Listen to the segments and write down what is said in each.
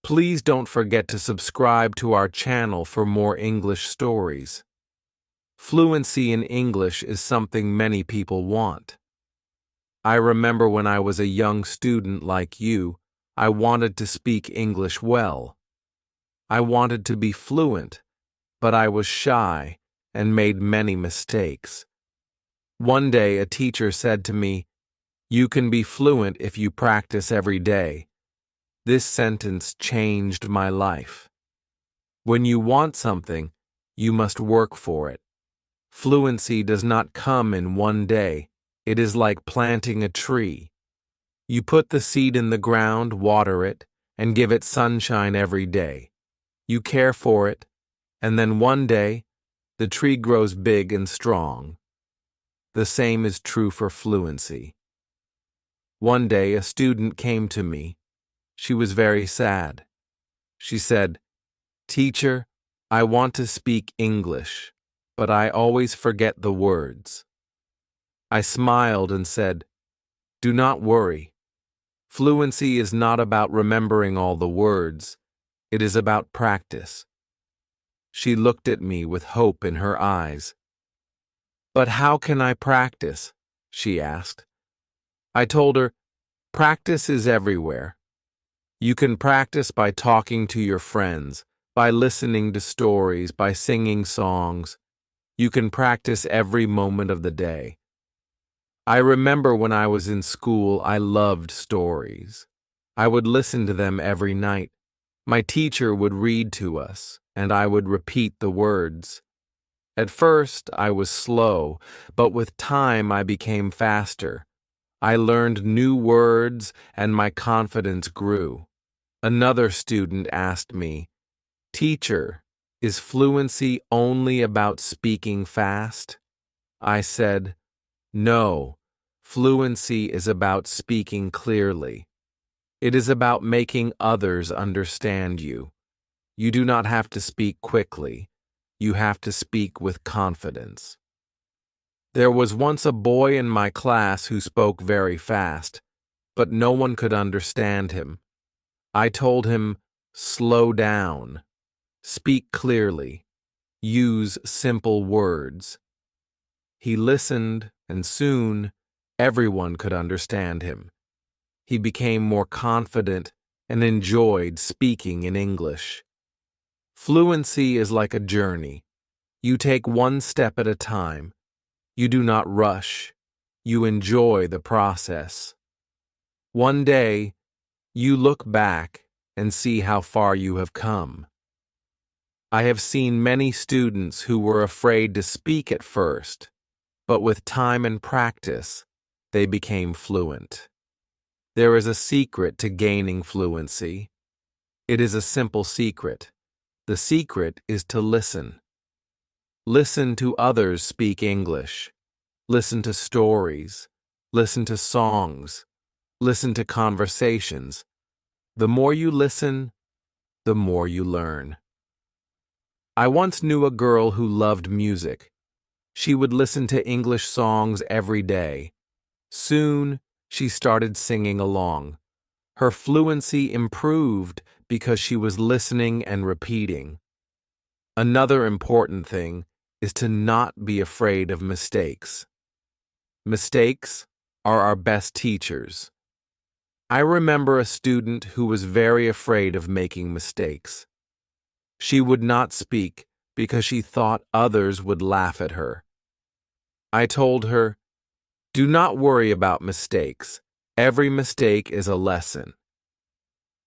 Please don't forget to subscribe to our channel for more English stories. Fluency in English is something many people want. I remember when I was a young student like you, I wanted to speak English well. I wanted to be fluent, but I was shy and made many mistakes. One day a teacher said to me, "You can be fluent if you practice every day." This sentence changed my life. When you want something, you must work for it. Fluency does not come in one day. It is like planting a tree. You put the seed in the ground, water it, and give it sunshine every day. You care for it, and then one day, the tree grows big and strong. The same is true for fluency. One day, a student came to me. She was very sad. She said, "Teacher, I want to speak English, but I always forget the words." I smiled and said, "Do not worry. Fluency is not about remembering all the words. It is about practice." She looked at me with hope in her eyes. "But how can I practice?" she asked. I told her, "Practice is everywhere. You can practice by talking to your friends, by listening to stories, by singing songs. You can practice every moment of the day." I remember when I was in school, I loved stories. I would listen to them every night. My teacher would read to us, and I would repeat the words. At first, I was slow, but with time I became faster. I learned new words, and my confidence grew. Another student asked me, "Teacher, is fluency only about speaking fast?" I said, "No, fluency is about speaking clearly. It is about making others understand you. You do not have to speak quickly. You have to speak with confidence." There was once a boy in my class who spoke very fast, but no one could understand him. I told him, "Slow down. Speak clearly. Use simple words." He listened, and soon everyone could understand him. He became more confident and enjoyed speaking in English. Fluency is like a journey. You take one step at a time. You do not rush. You enjoy the process. One day, you look back and see how far you have come. I have seen many students who were afraid to speak at first, but with time and practice, they became fluent. There is a secret to gaining fluency. It is a simple secret. The secret is to listen. Listen to others speak English. Listen to stories. Listen to songs. Listen to conversations. The more you listen, the more you learn. I once knew a girl who loved music. She would listen to English songs every day. Soon, she started singing along. Her fluency improved because she was listening and repeating. Another important thing is to not be afraid of mistakes. Mistakes are our best teachers. I remember a student who was very afraid of making mistakes. She would not speak because she thought others would laugh at her. I told her, "Do not worry about mistakes. Every mistake is a lesson."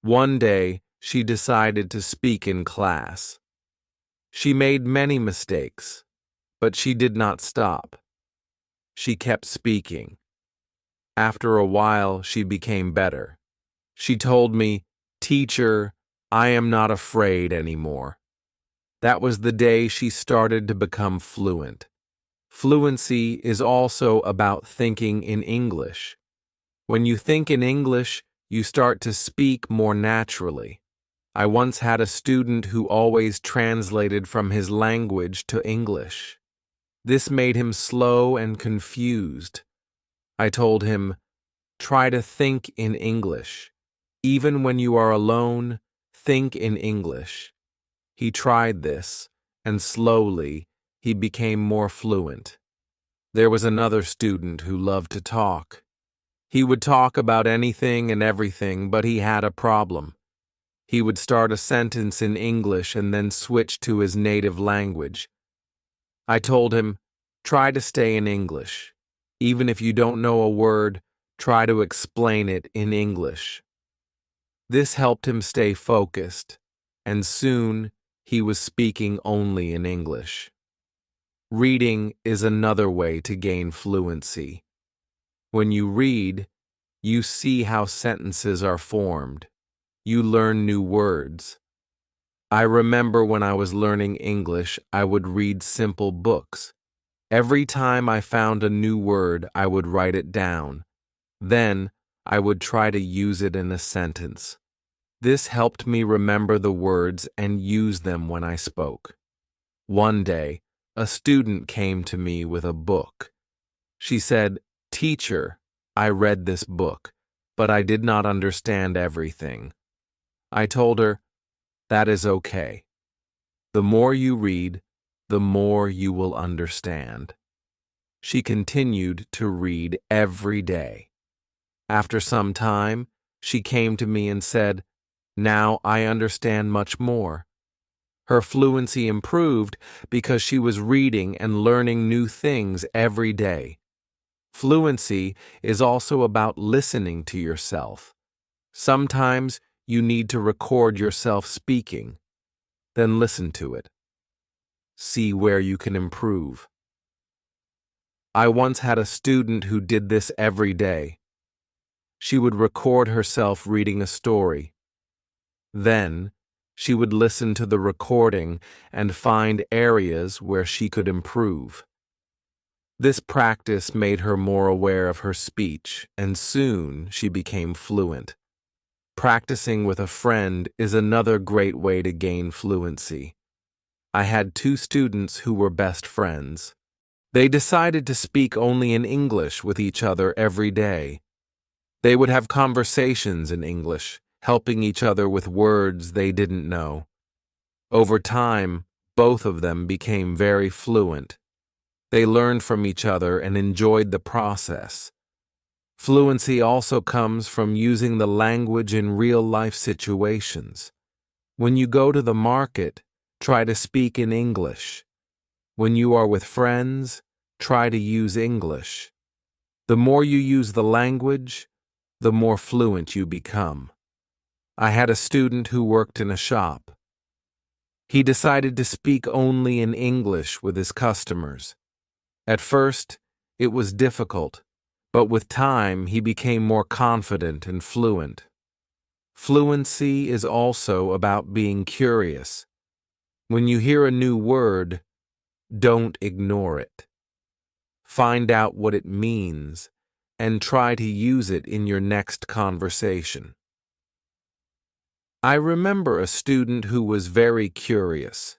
One day, she decided to speak in class. She made many mistakes, but she did not stop. She kept speaking. After a while, she became better. She told me, "Teacher, I am not afraid anymore." That was the day she started to become fluent. Fluency is also about thinking in English. When you think in English, you start to speak more naturally. I once had a student who always translated from his language to English. This made him slow and confused. I told him, "Try to think in English. Even when you are alone, Think in English. He tried this, and slowly, he became more fluent. There was another student who loved to talk. He would talk about anything and everything, but he had a problem. He would start a sentence in English and then switch to his native language. I told him, try to stay in English. Even if you don't know a word, try to explain it in English. This helped him stay focused, and soon he was speaking only in English. Reading is another way to gain fluency. When you read, you see how sentences are formed. You learn new words. I remember when I was learning English, I would read simple books. Every time I found a new word, I would write it down. Then, I would try to use it in a sentence. This helped me remember the words and use them when I spoke. One day, a student came to me with a book. She said, "Teacher, I read this book, but I did not understand everything." I told her, "That is okay. The more you read, the more you will understand." She continued to read every day. After some time, she came to me and said, "Now I understand much more." Her fluency improved because she was reading and learning new things every day. Fluency is also about listening to yourself. Sometimes you need to record yourself speaking, then listen to it. See where you can improve. I once had a student who did this every day. She would record herself reading a story. Then, she would listen to the recording and find areas where she could improve. This practice made her more aware of her speech, and soon she became fluent. Practicing with a friend is another great way to gain fluency. I had two students who were best friends. They decided to speak only in English with each other every day. They would have conversations in English, helping each other with words they didn't know. Over time, both of them became very fluent. They learned from each other and enjoyed the process. Fluency also comes from using the language in real-life situations. When you go to the market, try to speak in English. When you are with friends, try to use English. The more you use the language, the more fluent you become. I had a student who worked in a shop. He decided to speak only in English with his customers. At first, it was difficult, but with time he became more confident and fluent. Fluency is also about being curious. When you hear a new word, don't ignore it. Find out what it means and try to use it in your next conversation. I remember a student who was very curious.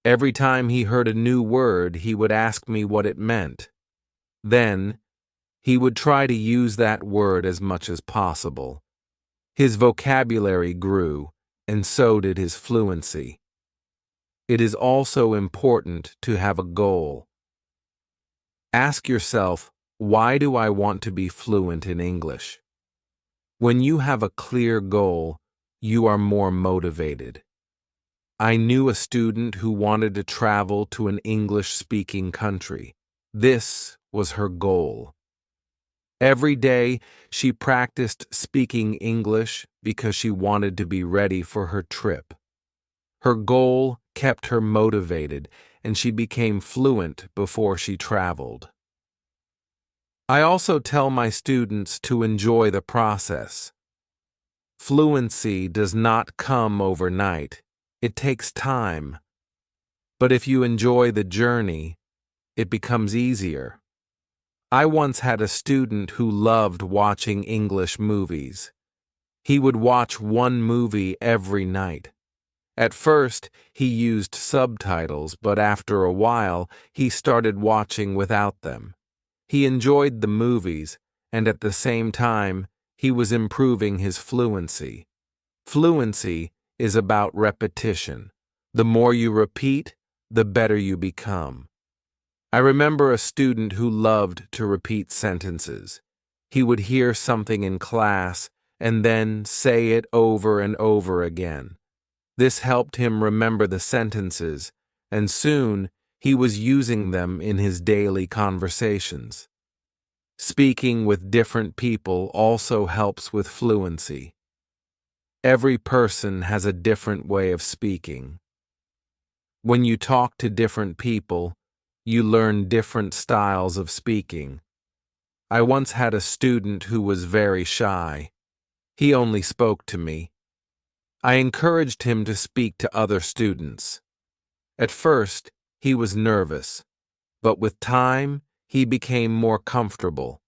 Every time he heard a new word, he would ask me what it meant. Then, he would try to use that word as much as possible. His vocabulary grew, and so did his fluency. It is also important to have a goal. Ask yourself, why do I want to be fluent in English? When you have a clear goal, you are more motivated. I knew a student who wanted to travel to an English-speaking country. This was her goal. Every day, she practiced speaking English because she wanted to be ready for her trip. Her goal kept her motivated, and she became fluent before she traveled. I also tell my students to enjoy the process. Fluency does not come overnight. It takes time. But if you enjoy the journey, it becomes easier. I once had a student who loved watching English movies. He would watch one movie every night. At first, he used subtitles, but after a while, he started watching without them. He enjoyed the movies, and at the same time, he was improving his fluency. Fluency is about repetition. The more you repeat, the better you become. I remember a student who loved to repeat sentences. He would hear something in class and then say it over and over again. This helped him remember the sentences, and soon he was using them in his daily conversations. Speaking with different people also helps with fluency. Every person has a different way of speaking. When you talk to different people, you learn different styles of speaking. I once had a student who was very shy. He only spoke to me. I encouraged him to speak to other students. At first, he was nervous, but with time, he became more comfortable.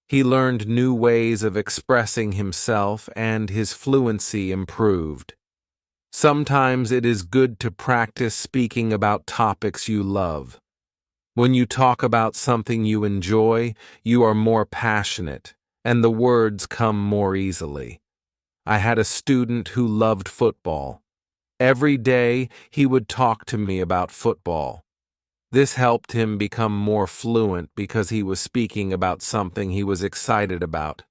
He learned new ways of expressing himself and his fluency improved. Sometimes it is good to practice speaking about topics you love. When you talk about something you enjoy, you are more passionate, and the words come more easily. I had a student who loved football. Every day, he would talk to me about football. This helped him become more fluent because he was speaking about something he was excited about.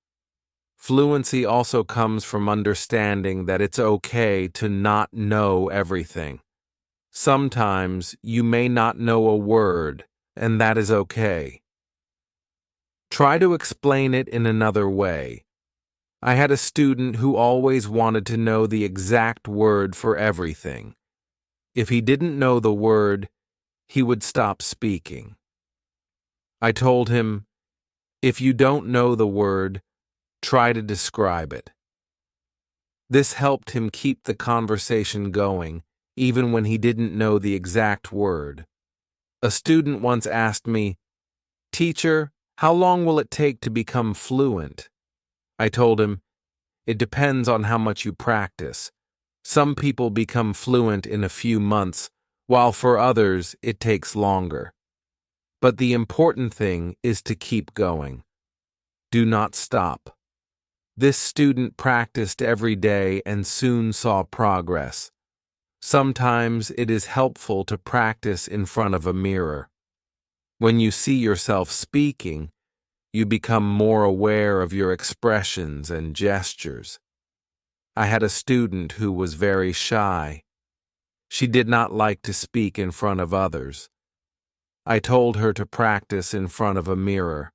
Fluency also comes from understanding that it's okay to not know everything. Sometimes you may not know a word, and that is okay. Try to explain it in another way. I had a student who always wanted to know the exact word for everything. If he didn't know the word, he would stop speaking. I told him, if you don't know the word, try to describe it. This helped him keep the conversation going, even when he didn't know the exact word. A student once asked me, "Teacher, how long will it take to become fluent?" I told him, it depends on how much you practice. Some people become fluent in a few months, while for others it takes longer. But the important thing is to keep going. Do not stop. This student practiced every day and soon saw progress. Sometimes it is helpful to practice in front of a mirror. When you see yourself speaking, you become more aware of your expressions and gestures. I had a student who was very shy. She did not like to speak in front of others. I told her to practice in front of a mirror.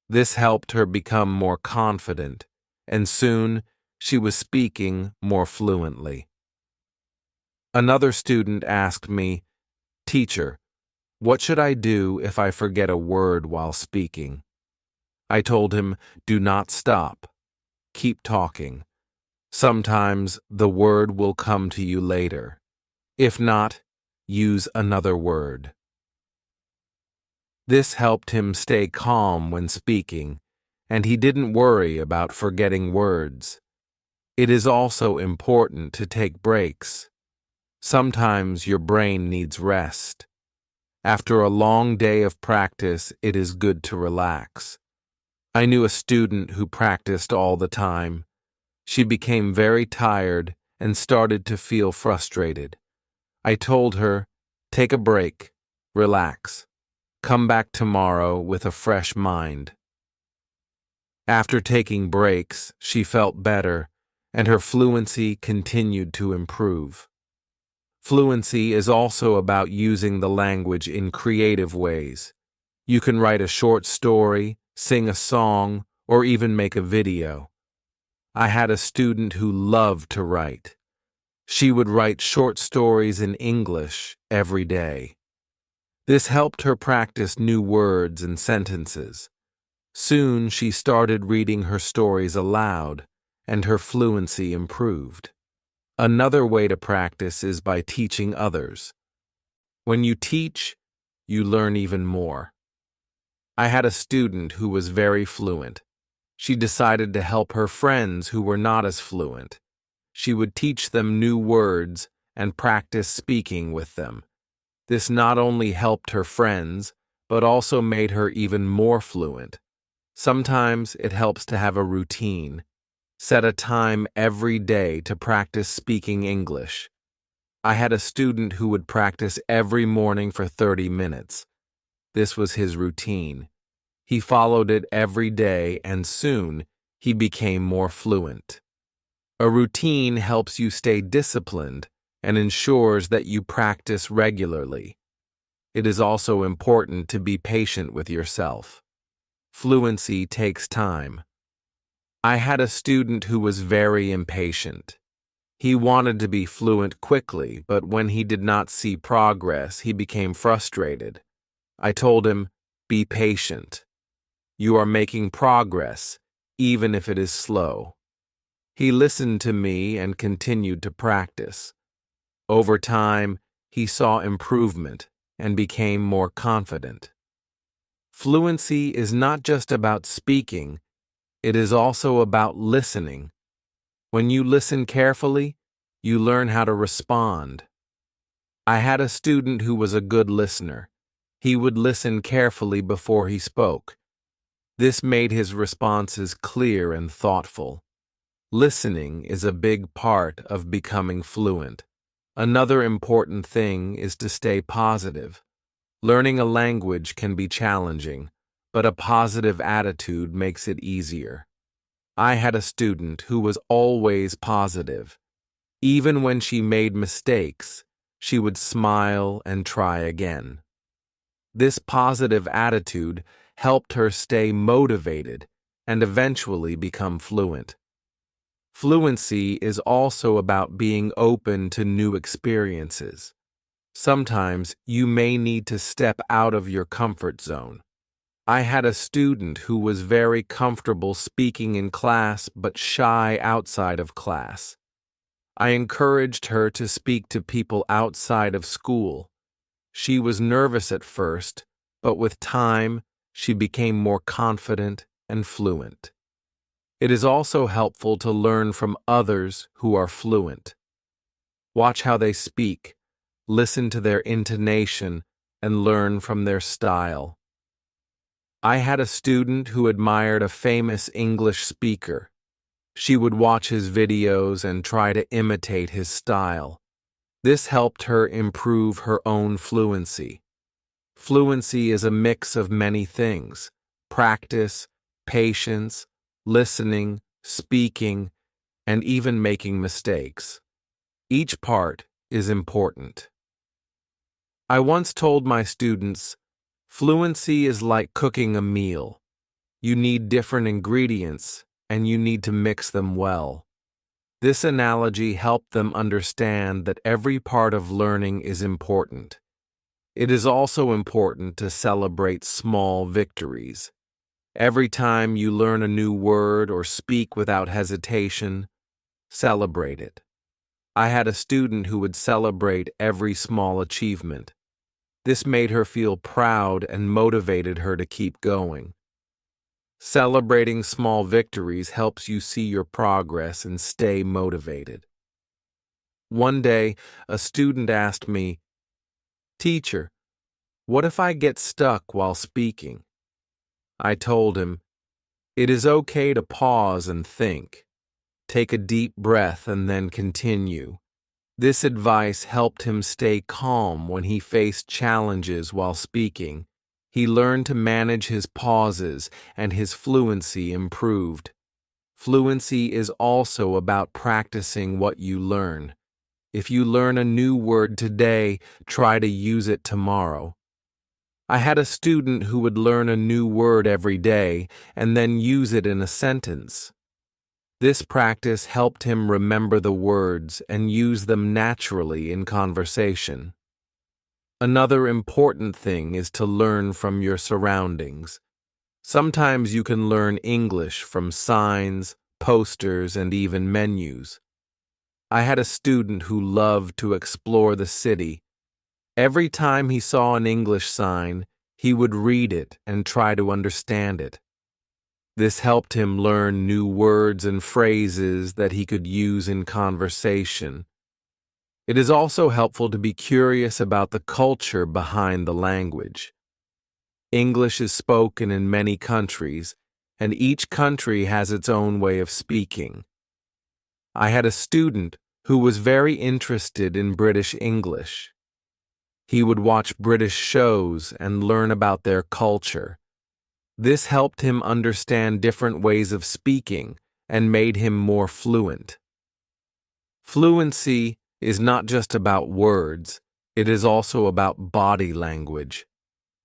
This helped her become more confident, and soon she was speaking more fluently. Another student asked me, "Teacher, what should I do if I forget a word while speaking?" I told him, do not stop. Keep talking. Sometimes the word will come to you later. If not, use another word. This helped him stay calm when speaking, and he didn't worry about forgetting words. It is also important to take breaks. Sometimes your brain needs rest. After a long day of practice, it is good to relax. I knew a student who practiced all the time. She became very tired and started to feel frustrated. I told her, take a break, relax. Come back tomorrow with a fresh mind. After taking breaks, she felt better, and her fluency continued to improve. Fluency is also about using the language in creative ways. You can write a short story, sing a song, or even make a video. I had a student who loved to write. She would write short stories in English every day. This helped her practice new words and sentences. Soon she started reading her stories aloud, and her fluency improved. Another way to practice is by teaching others. When you teach, you learn even more. I had a student who was very fluent. She decided to help her friends who were not as fluent. She would teach them new words and practice speaking with them. This not only helped her friends, but also made her even more fluent. Sometimes it helps to have a routine. Set a time every day to practice speaking English. I had a student who would practice every morning for 30 minutes. This was his routine. He followed it every day, and soon he became more fluent. A routine helps you stay disciplined and ensures that you practice regularly. It is also important to be patient with yourself. Fluency takes time. I had a student who was very impatient. He wanted to be fluent quickly, but when he did not see progress, he became frustrated. I told him, "Be patient. You are making progress, even if it is slow." He listened to me and continued to practice. Over time, he saw improvement and became more confident. Fluency is not just about speaking, it is also about listening. When you listen carefully, you learn how to respond. I had a student who was a good listener. He would listen carefully before he spoke. This made his responses clear and thoughtful. Listening is a big part of becoming fluent. Another important thing is to stay positive. Learning a language can be challenging, but a positive attitude makes it easier. I had a student who was always positive. Even when she made mistakes, she would smile and try again. This positive attitude helped her stay motivated and eventually become fluent. Fluency is also about being open to new experiences. Sometimes you may need to step out of your comfort zone. I had a student who was very comfortable speaking in class but shy outside of class. I encouraged her to speak to people outside of school. She was nervous at first, but with time, she became more confident and fluent. It is also helpful to learn from others who are fluent. Watch how they speak, listen to their intonation, and learn from their style. I had a student who admired a famous English speaker. She would watch his videos and try to imitate his style. This helped her improve her own fluency. Fluency is a mix of many things: practice, patience, listening, speaking, and even making mistakes. Each part is important. I once told my students, fluency is like cooking a meal. You need different ingredients, and you need to mix them well. This analogy helped them understand that every part of learning is important. It is also important to celebrate small victories. Every time you learn a new word or speak without hesitation, celebrate it. I had a student who would celebrate every small achievement. This made her feel proud and motivated her to keep going. Celebrating small victories helps you see your progress and stay motivated. One day, a student asked me, "Teacher, what if I get stuck while speaking?" I told him, "It is okay to pause and think. Take a deep breath and then continue." This advice helped him stay calm when he faced challenges while speaking. He learned to manage his pauses, and his fluency improved. Fluency is also about practicing what you learn. If you learn a new word today, try to use it tomorrow. I had a student who would learn a new word every day and then use it in a sentence. This practice helped him remember the words and use them naturally in conversation. Another important thing is to learn from your surroundings. Sometimes you can learn English from signs, posters, and even menus. I had a student who loved to explore the city. Every time he saw an English sign, he would read it and try to understand it. This helped him learn new words and phrases that he could use in conversation. It is also helpful to be curious about the culture behind the language. English is spoken in many countries, and each country has its own way of speaking. I had a student who was very interested in British English. He would watch British shows and learn about their culture. This helped him understand different ways of speaking and made him more fluent. Fluency is not just about words, it is also about body language.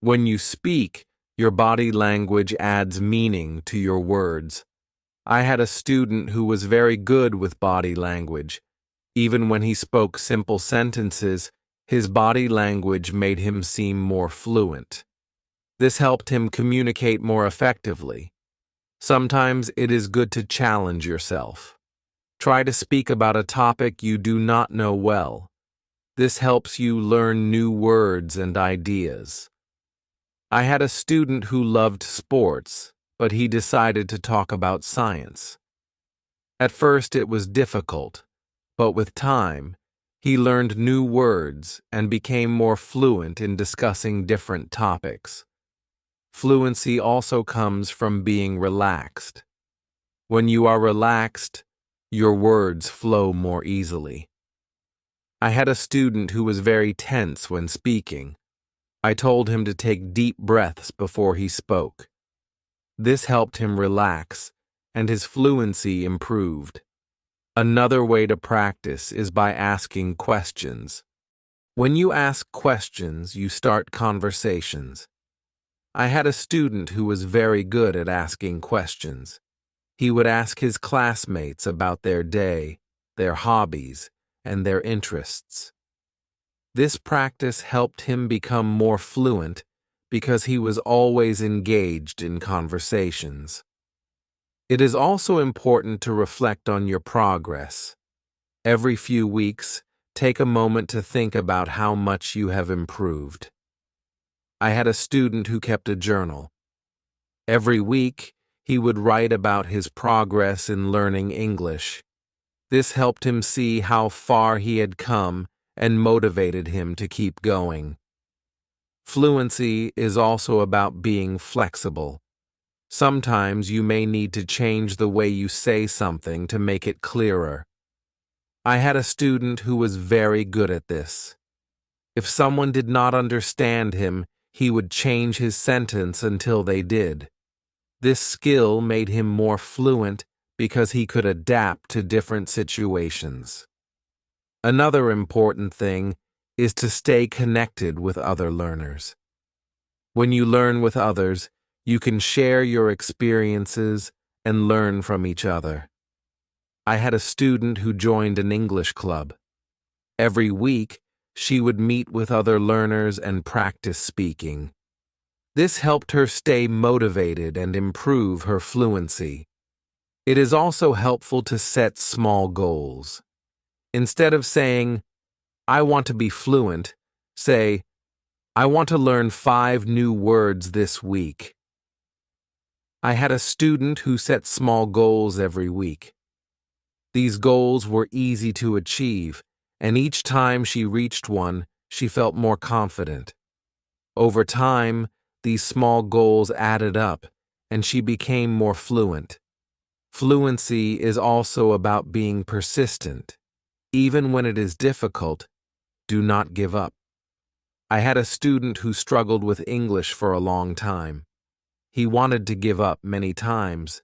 When you speak, your body language adds meaning to your words. I had a student who was very good with body language. Even when he spoke simple sentences, his body language made him seem more fluent. This helped him communicate more effectively. Sometimes it is good to challenge yourself. Try to speak about a topic you do not know well. This helps you learn new words and ideas. I had a student who loved sports, but he decided to talk about science. At first it was difficult, but with time, he learned new words and became more fluent in discussing different topics. Fluency also comes from being relaxed. When you are relaxed, your words flow more easily. I had a student who was very tense when speaking. I told him to take deep breaths before he spoke. This helped him relax, and his fluency improved. Another way to practice is by asking questions. When you ask questions, you start conversations. I had a student who was very good at asking questions. He would ask his classmates about their day, their hobbies, and their interests. This practice helped him become more fluent because he was always engaged in conversations. It is also important to reflect on your progress. Every few weeks, take a moment to think about how much you have improved. I had a student who kept a journal. Every week, he would write about his progress in learning English. This helped him see how far he had come and motivated him to keep going. Fluency is also about being flexible. Sometimes you may need to change the way you say something to make it clearer. I had a student who was very good at this. If someone did not understand him, he would change his sentence until they did. This skill made him more fluent because he could adapt to different situations. Another important thing is to stay connected with other learners. When you learn with others, you can share your experiences and learn from each other. I had a student who joined an English club. Every week, she would meet with other learners and practice speaking. This helped her stay motivated and improve her fluency. It is also helpful to set small goals. Instead of saying, "I want to be fluent," say, "I want to learn 5 new words this week." I had a student who set small goals every week. These goals were easy to achieve, and each time she reached one, she felt more confident. Over time, these small goals added up, and she became more fluent. Fluency is also about being persistent. Even when it is difficult, do not give up. I had a student who struggled with English for a long time. He wanted to give up many times,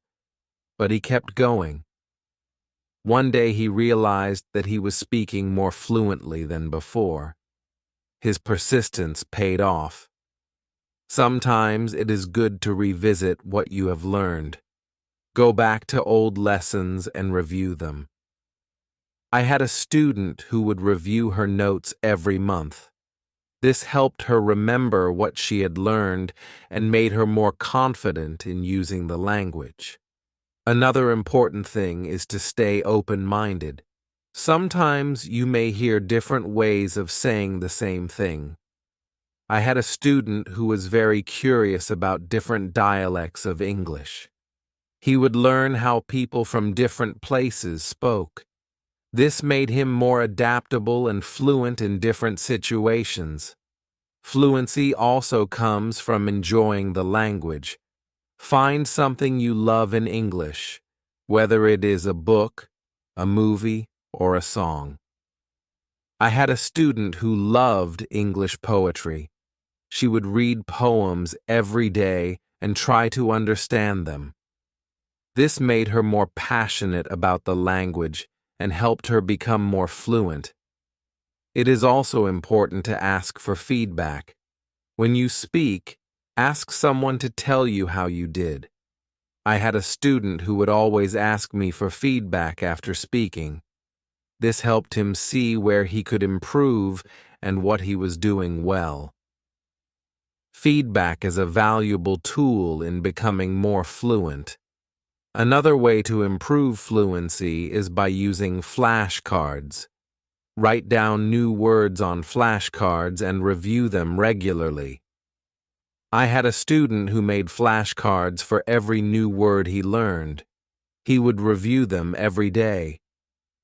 but he kept going. One day he realized that he was speaking more fluently than before. His persistence paid off. Sometimes it is good to revisit what you have learned. Go back to old lessons and review them. I had a student who would review her notes every month. This helped her remember what she had learned and made her more confident in using the language. Another important thing is to stay open-minded. Sometimes you may hear different ways of saying the same thing. I had a student who was very curious about different dialects of English. He would learn how people from different places spoke. This made him more adaptable and fluent in different situations. Fluency also comes from enjoying the language. Find something you love in English, whether it is a book, a movie, or a song. I had a student who loved English poetry. She would read poems every day and try to understand them. This made her more passionate about the language and helped her become more fluent. It is also important to ask for feedback. When you speak, ask someone to tell you how you did. I had a student who would always ask me for feedback after speaking. This helped him see where he could improve and what he was doing well. Feedback is a valuable tool in becoming more fluent. Another way to improve fluency is by using flashcards. Write down new words on flashcards and review them regularly. I had a student who made flashcards for every new word he learned. He would review them every day.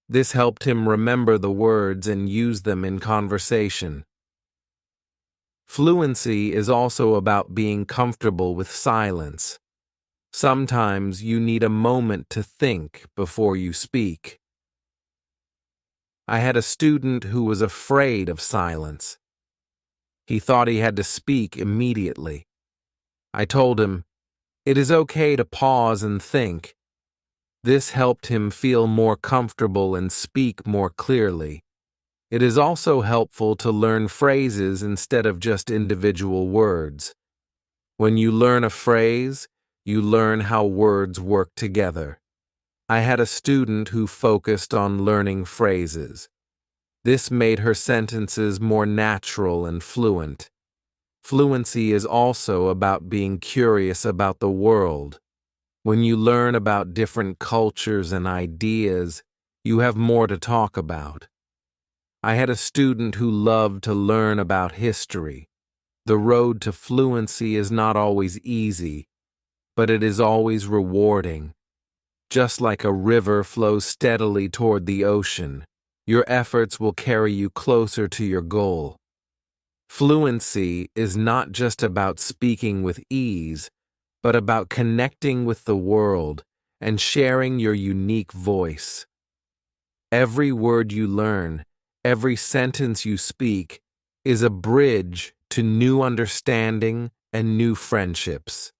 This helped him remember the words and use them in conversation. Fluency is also about being comfortable with silence. Sometimes you need a moment to think before you speak. I had a student who was afraid of silence. He thought he had to speak immediately. I told him, "It is okay to pause and think." This helped him feel more comfortable and speak more clearly. It is also helpful to learn phrases instead of just individual words. When you learn a phrase, you learn how words work together. I had a student who focused on learning phrases. This made her sentences more natural and fluent. Fluency is also about being curious about the world. When you learn about different cultures and ideas, you have more to talk about. I had a student who loved to learn about history. The road to fluency is not always easy, but it is always rewarding. Just like a river flows steadily toward the ocean, your efforts will carry you closer to your goal. Fluency is not just about speaking with ease, but about connecting with the world and sharing your unique voice. Every word you learn, every sentence you speak, is a bridge to new understanding and new friendships.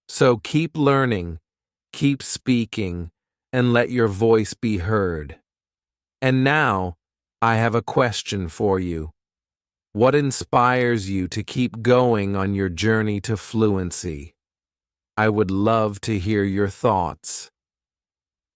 So keep learning, keep speaking, and let your voice be heard. And now, I have a question for you. What inspires you to keep going on your journey to fluency? I would love to hear your thoughts.